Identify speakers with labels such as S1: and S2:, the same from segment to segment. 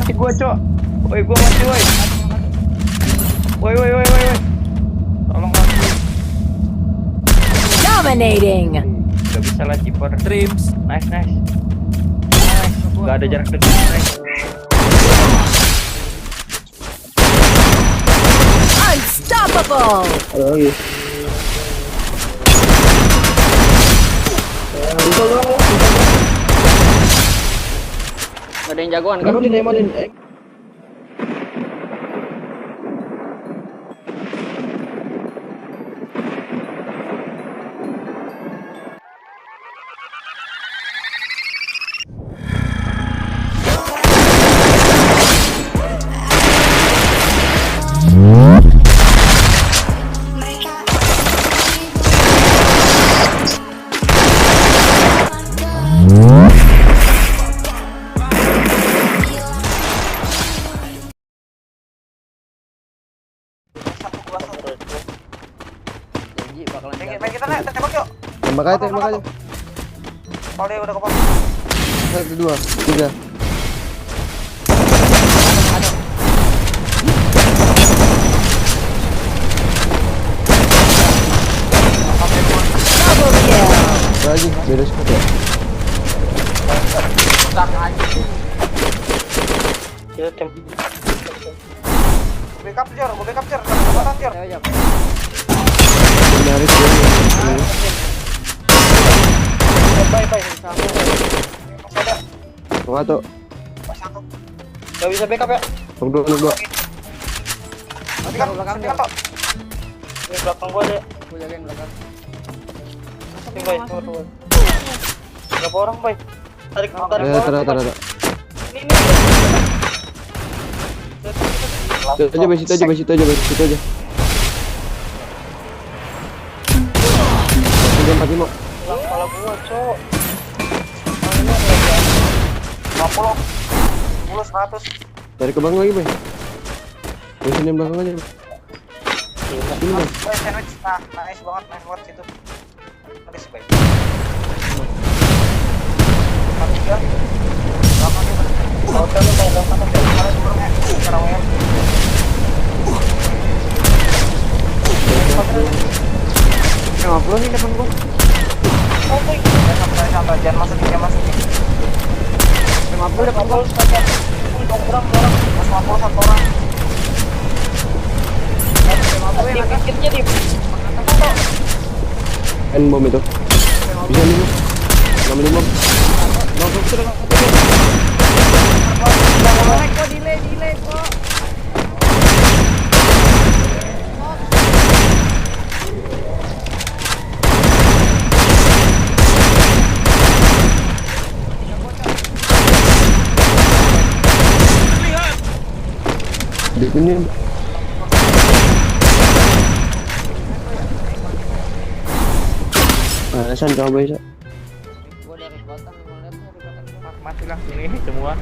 S1: mati gua, Cok. Woi, gua mati, woi. Woi. Tolong mati.
S2: Dominating.
S1: Gak bisa lah kiper.
S3: Trims.
S1: Nice. Gak ada jarak dekat, nice.
S2: Unstoppable.
S4: Lagi.
S5: Ada yang jagoan kan?
S4: Emotin.
S5: Janji bakalan jago.
S6: Main kita nih, tembak yuk.
S4: Tembak aja.
S6: Kalau dia udah kepala.
S4: Satu, dua, tiga.
S2: Double kill.
S4: Lagi, beda squad ya.
S1: Ya, tem.
S6: Backup Jor, gue backup Jor, kekuatan Jor.
S5: Ayo, Jok.
S4: Menarik dia.
S6: Bye. Masih ada,
S4: Satu.
S6: pas satu.
S1: Gak bisa backup ya?
S4: Dua.
S6: Nanti kan,
S5: Belakang,
S6: nanti kan tok.
S1: Di belakang gua ada.
S5: Gua jagain belakang.
S1: Bay, tunggu. Berapa orang, Bay? Tarik
S4: Ya,
S1: bawah.
S4: taruh.
S1: Ini.
S4: Situ aja. Tiga, 45.
S1: Kepala gua, Cok.
S6: 50, 10, 100.
S4: Cari ke belakang lagi, Bay. Di sini belakang aja. Ini, Bay.
S6: Baik, sandwich. Nah, nice banget situ. Habis, baik. Satu tiga. Belakang dia. Belakang dia. Kemarin sebelumnya, sekarang ya.
S5: Ngobrol nih depan gua.
S6: Santai, jangan masukin.
S5: 50 depan gua.
S6: Mas 50 satu orang.
S1: Dikit-dikitnya di.
S4: End bom itu. Bisa 5. 65.
S5: Kok delay kok.
S4: Di sini. Alasan coba bisa.
S5: Gua dari belakang mau lihat dari belakang.
S1: Mati lah ini semua.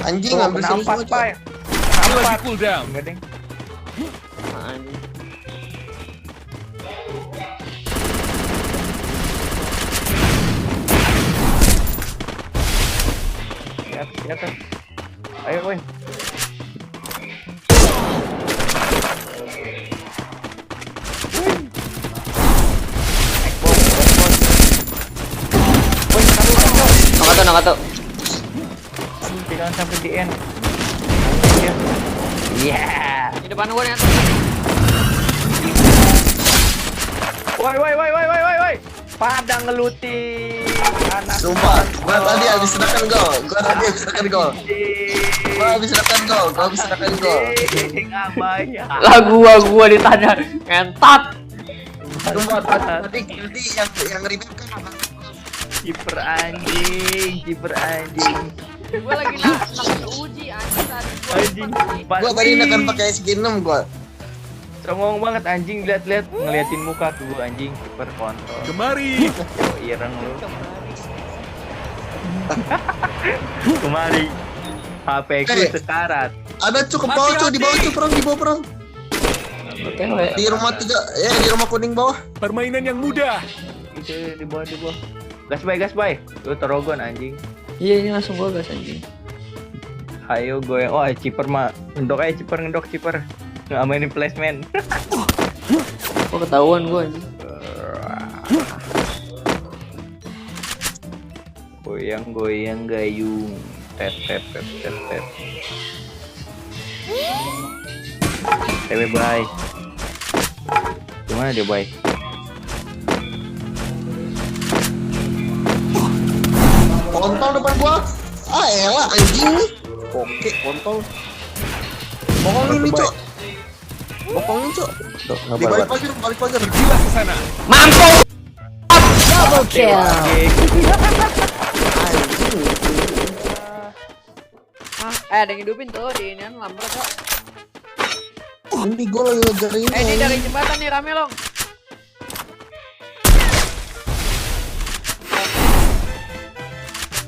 S7: Anjing ngambil sini semua, coy.
S3: Lagi cooldown.
S1: Enggak, Deng.
S5: Anjing.
S1: Di atas. Ayo, woi.
S5: Nakato.
S1: Jangan sampai di end. Iya.
S5: Di depan gua nih.
S1: Woi. Pada ngeluti anak.
S7: Sumpah, gua tadi habis senakan gol. Gua habis senakan gol.
S5: Lah gua ditanya ngentot.
S7: Sumpah tadi yang ribet kan apa?
S1: Kiper anjing.
S5: Gua lagi nak uji anjing tadi.
S1: Anjing.
S7: Gua tadi nekan pakai SG 6 gua.
S1: Songong banget anjing, lihat ngeliatin muka tuh gua anjing, kiper kontrol.
S3: Kemari.
S1: Oh, ireng lu. Kemari. HP ku sekarat.
S7: Ada cukup bawah cuy, di bawah perang. Di rumah 3, di rumah kuning bawah.
S3: Permainan yang mudah.
S1: Itu di bawah. Gas bay. Lu terogon anjing.
S5: Iya ini langsung gua gas anjing.
S1: Ayo gue. Oh, ciper mah. Ngendok aja ciper. Nggak mainin placement.
S5: Kok ketahuan gue anjing.
S1: Goyang gayung. Tep. Tewe bye. Gimana dia bye?
S7: Kontol depan gua. Ah elah anjing nih. Oke, kontol. Bokongin nih, Cok. Bokongin, Cok.
S4: Tuh,
S7: Dibalik pagar.
S3: Pergilah ke sana.
S2: Double kill.
S7: Anjing.
S5: Ada yang hidupin tuh di inian lambat kok.
S7: Ini gua lagi ngejar ini.
S5: Ini dari jembatan nih rame long.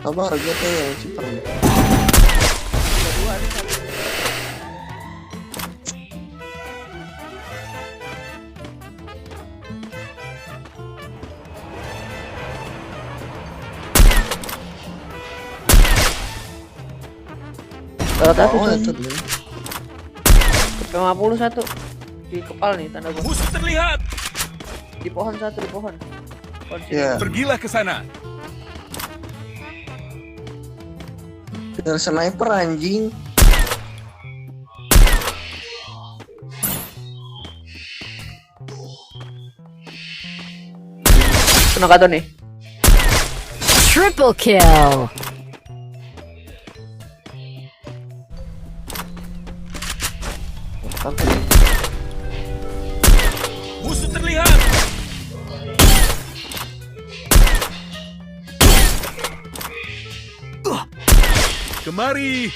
S7: Sabar, gue tuh yang ciper.
S5: Satu
S7: Oh, itu dia.
S5: 51 di kepala nih tanda gua.
S3: Musuh terlihat.
S5: Di pohon satu di pohon.
S7: Ya,
S3: Pergilah ke sana.
S7: biar sniper anjing.
S5: Kena kado nih.
S2: Triple kill.
S3: Musuh terlihat. Kemari.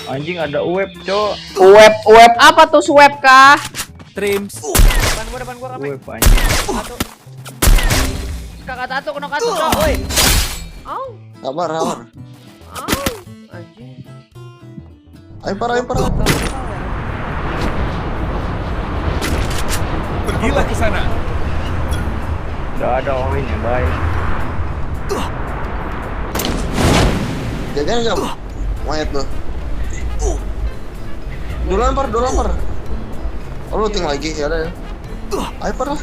S1: Anjing ada web, Cok.
S5: Web apa tuh swab kah?
S3: Trims.
S5: Depan gua rame.
S1: Web anjing.
S5: Satu. Kakak satu kena kado Cok, woi. Au.
S7: Sabar.
S5: Au. Anjing.
S7: Ayo parah.
S3: Pergilah ke sana.
S1: Udah ada Owen yang baik.
S7: Jagain enggak? Mayat lu. Dulu lempar. Oh, lu tinggal lagi ya ada ya. Ayo parah.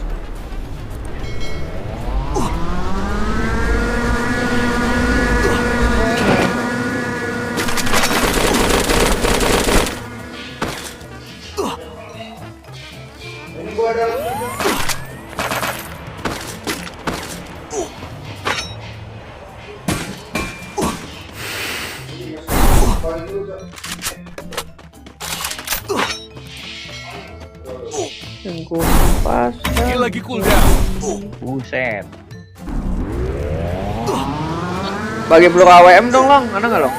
S5: Pas.
S3: Ini lagi cooldown.
S1: Buset.
S5: Bagi peluru AWM dong long, ada nggak long?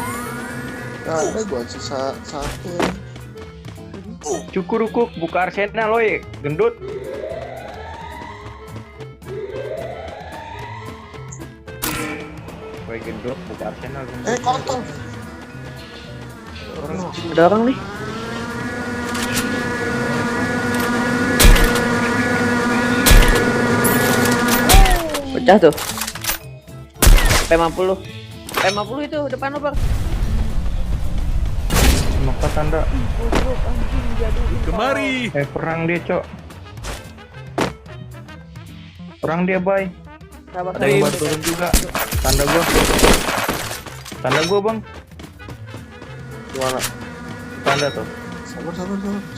S7: Ya ada gua sisa satu.
S1: Cukurukuk buka Arsenal loy, gendut. Woi gendut buka Arsenal gendut.
S7: Kontol.
S5: Ada orang nih. Pecah tuh. P50. P50 itu depan lo, Bang.
S1: Maka tanda.
S3: Kemari.
S1: Perang dia, Cok. Perang dia, bay.
S5: Sabar.
S1: Ada yang bantu juga. Tanda gua, Bang.
S7: Gimana?
S1: Tanda tuh.
S7: Sabar.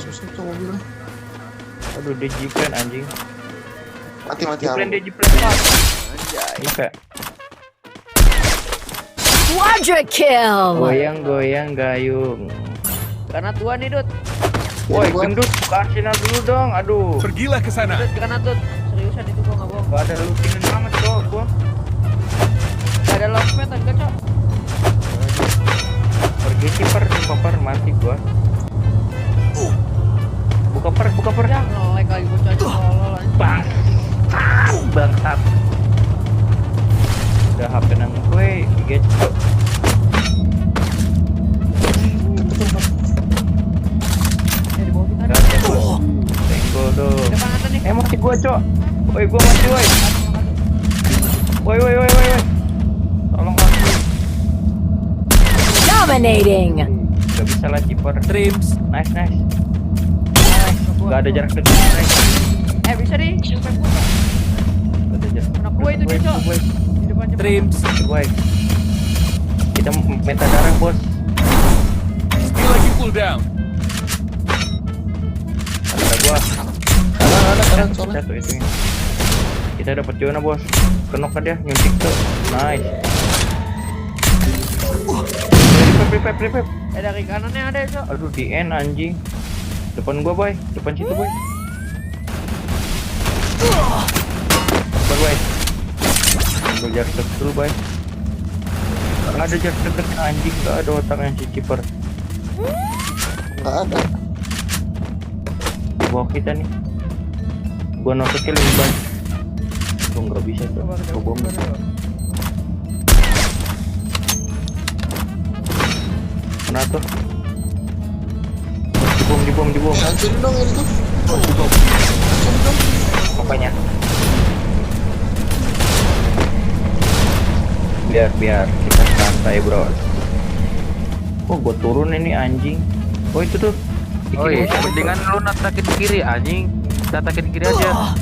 S7: Susah tuh mobilnya.
S1: Aduh, dia jiplen anjing.
S7: Mati
S1: Jiplen
S7: amu.
S1: dia jiplen. Maka
S2: Quadra kill.
S1: goyang gayung.
S5: Karena tua nih, Dut.
S1: Woi, gendut buka Arsenal dulu dong. Aduh.
S3: Pergilah ke sana.
S5: Dut, karena Dut. Seriusan itu gua nggak bohong.
S1: Gak ada lootingan banget, Cok. Gua.
S5: Gak ada lockpad enggak, Cok.
S1: Pergi kiper di popper mati gua. Buka per.
S5: Ya, nge-lag lagi bocah tolol anjing.
S1: Bangsat. Udah HP nang gue, Cok.
S5: Di bawah kita ada.
S1: Tenggol tuh.
S5: Depan ada nih.
S1: Mati gua, Cok. Woi, gua mati, woi. Woi. Tolong mati.
S2: Dominating.
S1: Gak bisa lah kiper.
S3: Trims.
S1: Nice. Gak ada jarak dekat. Nice.
S5: Bisa nih. Sampai gua.
S1: Gak ada jarak.
S5: Anak gue itu dia, Cok. Di depan jembatan.
S3: Trims.
S1: Baik. Kita minta darah bos.
S3: Skill lagi cooldown.
S1: Ada gua.
S7: Kanan soalnya.
S1: Satu itu. Kita dapat zona bos. Kenok kan dia nyuntik tuh. Nice. Prepare.
S5: Dari kanannya ada, Cok.
S1: Aduh di end anjing. Depan gua boy. Depan situ boy. Depan boy. Ambil jarak dekat dulu boy. Gak ada jarak dekat anjing. Gak ada otaknya si kiper.
S7: Nggak ada.
S1: Di bawah kita nih. Gua no skill lebih banyak. Tuh nggak bisa tuh.
S5: Coba kita
S1: Gua bom.
S5: buka dulu.
S1: Kena tuh. Di bom.
S7: Hancurin dong ini tuh.
S1: Makanya. Biar kita santai bro. Oh gua turun ini anjing. Oh itu tuh.
S8: Oh iya, mendingan lu natakin kiri anjing. Natakin kiri aja.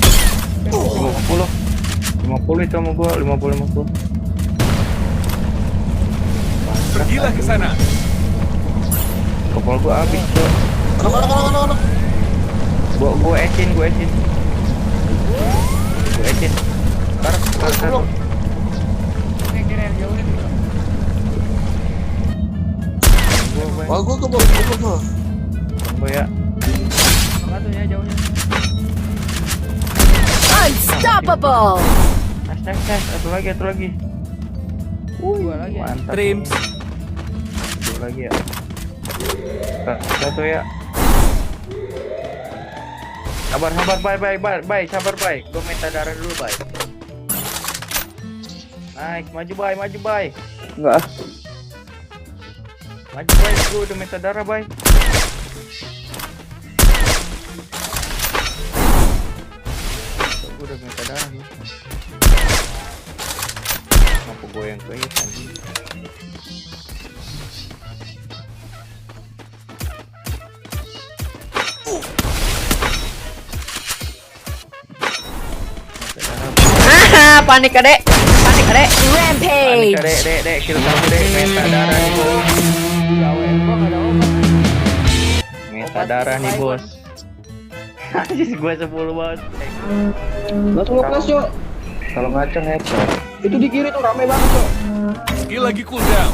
S1: 50 itu sama gua 50.
S3: Pergilah ke sana.
S1: Kepala gua habis tuh.
S7: Mana.
S1: Gua esin. Taruh.
S5: Oke, kira yang jauh ini.
S7: Wah, gua ke bawah.
S1: Gua ya.
S5: Satunya jauhnya.
S2: Unstoppable.
S1: Nice. Satu lagi.
S5: Dua lagi.
S1: Mantap.
S3: Trims.
S1: Satu lagi ya. Satu ya. Sabar, bye. Sabar, bye. Gua minta darah dulu, bye. Nice, maju, bye.
S4: Enggak.
S1: Maju, bye. Gua udah minta darah, bye. Gua udah minta darah nih. Kenapa gua yang kayaknya anjing?
S5: Ah, panik adek.
S2: Rampage.
S1: Dek, kill kamu dek, minta darah nih bos.
S5: Gua enggak ada obat.
S1: Minta darah nih bos. Anjir gua 10 banget.
S4: Langsung ngepas, Cok.
S1: Kalau ngaceng headshot.
S4: Itu di kiri tuh rame banget, Cok.
S3: Skill lagi cooldown.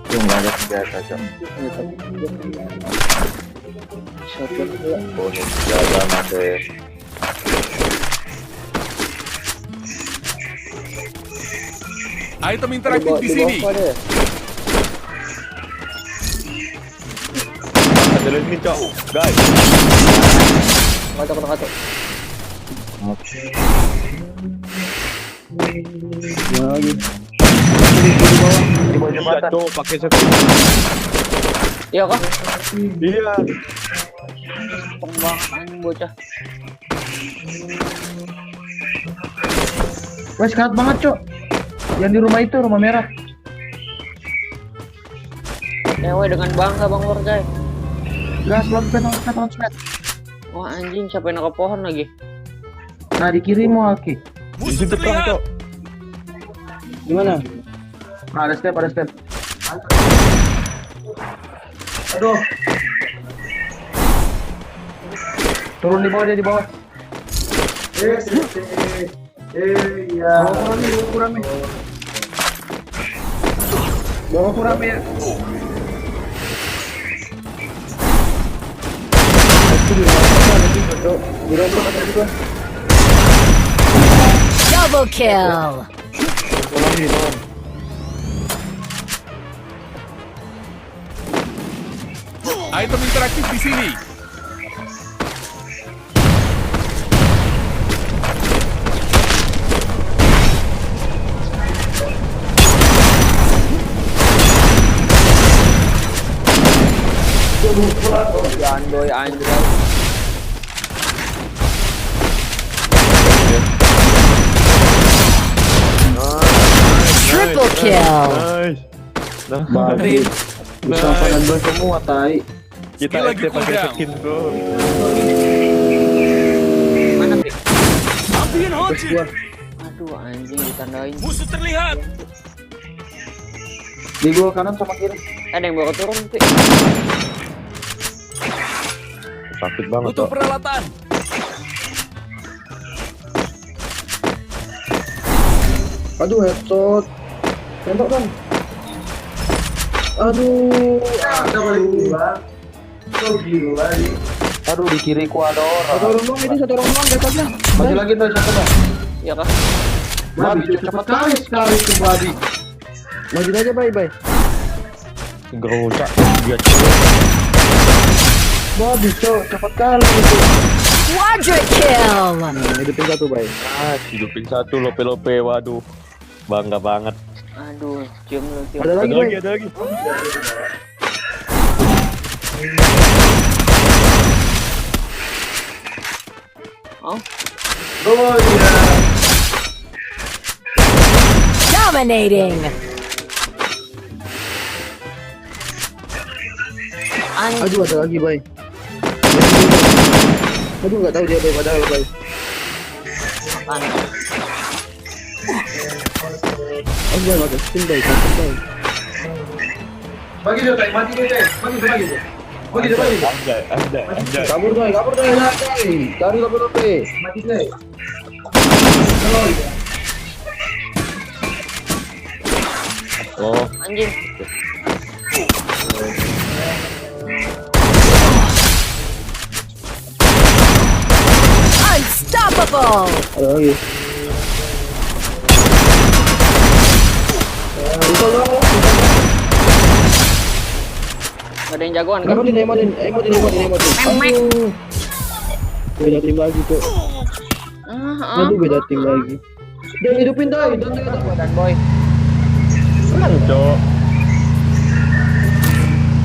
S1: Itu enggak ada senjata, Cok. Bonus jaga mate.
S3: Item interaktif di sini.
S1: Ada lagi, Cok. Guys.
S4: Kata.
S1: Oke.
S4: Lagi.
S1: Di bawah jembatan.
S4: Cok, pakai satu.
S5: Iya kah?
S4: Iya.
S5: Pembangan bocah.
S6: Wes sekat banget, Cok. Yang di rumah itu, rumah merah.
S5: Cewek dengan bangga Bang Warjay.
S6: Gas, launchpad.
S5: Wah anjing, siapa yang nangkap pohon lagi?
S6: Nah, di kiri mau Aki.
S3: Musuh terlihat.
S4: Gimana?
S6: Nah, ada step. Aduh. Turun di bawah dia, di bawah. Iya. Bawa kurang ya.
S2: Double kill.
S3: Item interaktif di sini.
S5: Jandoy anjir.
S2: Triple kill.
S1: Nice.
S4: Bagi. Bisa panen gue semua, tai.
S1: Kita
S3: Skill lagi
S1: aktif pakai
S3: cooldown.
S1: skin bro.
S5: Mana, Pri?
S3: Champion hunted.
S5: Aduh, anjing ditandain.
S3: Musuh terlihat.
S4: Di gua kanan sama kiri.
S5: Ada yang bawa turun, Pri.
S1: Sakit banget
S3: Butuh
S1: kok.
S3: peralatan.
S4: Aduh, headshot. Tembak kan. Aduh.
S7: Ada balik gua. So gila nih.
S8: Aduh di kiriku ada orang.
S4: Satu orang doang ini, satu orang doang headshotnya.
S8: Maju lagi tuh satu dah.
S5: Iya kah?
S7: Babi cepat sekali tuh babi.
S4: Majuin aja, bye.
S1: Gerucak dia
S4: Babi, cok. Cepat kali itu.
S2: Quadra kill.
S4: Nah, hidupin satu, bye.
S1: hidupin satu lope-lope, waduh. Bangga banget.
S5: Aduh, cium lu, cium.
S4: Ada lagi, bye.
S1: Ada lagi.
S5: Oh,
S7: Oh iya.
S2: Dominating.
S4: Aduh, ada lagi, bye. Aduh, nggak tahu dia, bye. Padahal, bye.
S5: panas.
S4: Aduh, nggak ada skin, bye. Satu, bye.
S7: Bagi dia, Tai. Mati dia, Tai. Bagi dia. Bagi dia.
S1: Ada.
S4: Kabur, bye. Nah, bye. Cari lope-lope.
S7: Mati dia.
S1: Oh,
S5: Anjing.
S2: Unstoppable.
S4: Ada lagi. Bisa dong.
S5: Ada yang jagoan kan?
S4: Emotin. Aduh. Beda tim lagi, cok. Aduh, beda tim lagi. Jangan hidupin, dai.
S5: Dan boy.
S1: cok.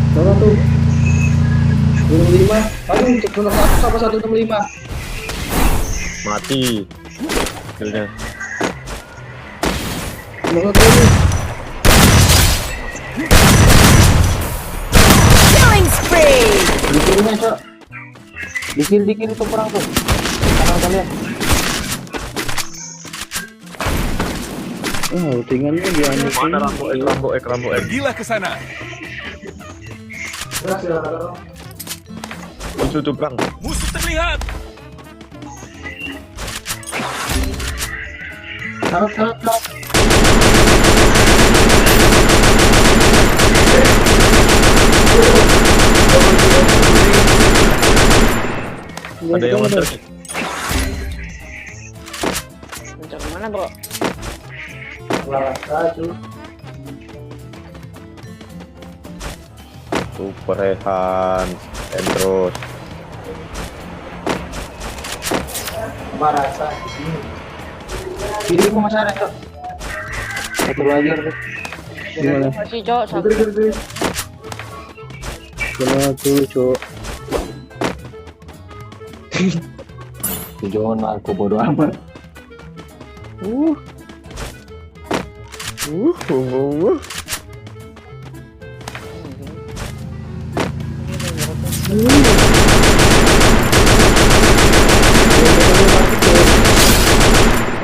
S4: Mana tuh? 25. Aduh, nomor 1 sama 165.
S1: Mati. Killnya.
S4: Nomor 1 lagi.
S2: Killing spree.
S8: Di kirinya cok. Di kiri tuh perang tuh. Kanan kalian.
S4: Tinggalnya dia nih.
S1: Mana Rambo X.
S3: Pergilah ke sana.
S1: Musuh tuh bang.
S3: Musuh terlihat.
S7: Harap.
S1: Ada yang ngeter.
S5: Mencari mana, bro?
S1: Super Rehan. Terus.
S7: Marasa.
S8: Kiri ku masih ada cok. Satu lagi.
S4: Gimana?
S5: Masih, Cok. Satu.
S4: Gimana tuh, cok?
S8: Tujuan aku bodo amat.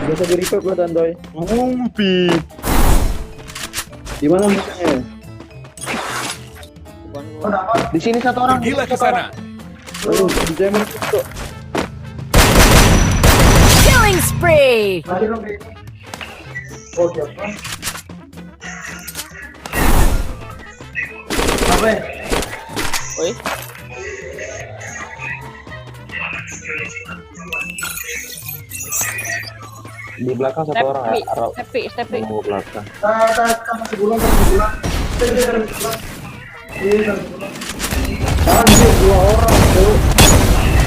S4: Biasa di revive lah, Tandoy.
S1: Umpi.
S4: Di mana musuhnya?
S5: Bukan gua.
S8: Di sini satu orang.
S3: Pergilah ke sana.
S4: Aduh, di jammer cok.
S2: Killing spree.
S7: Oh, siapa? Apa?
S5: Oi.
S8: Di belakang satu orang ya.
S5: Stepi.
S8: Tunggu belakang.
S7: Masih bulan.
S4: Anjir, 2 orang, cok.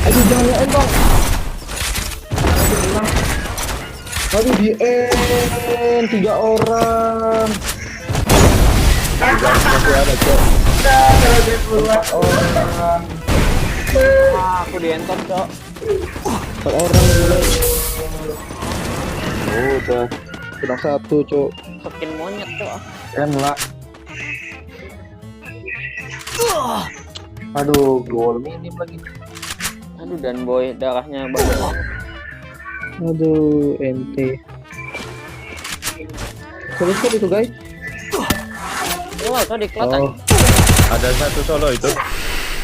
S4: Aduh, jangan bang. Aduh, di end 3 orang.
S1: Masih ada cok.
S5: Aku dientot, Cok.
S4: 4 orang mulai.
S8: Udah.
S4: Sudah 1, cok.
S5: Skin monyet, Cok.
S8: Kan lah.
S6: Aduh, gol minim lagi.
S5: Aduh, dan boy darahnya banyak.
S4: Aduh, ente. Terus kan itu guys.
S5: Oh, tadi kelihatan.
S4: Oh,
S1: Ada satu solo itu.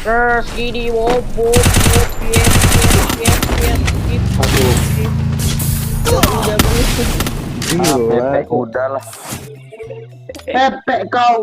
S5: Terus gini, wop,
S1: Ah,
S4: gila.
S1: Pepe udah lah.
S6: Pepe kau.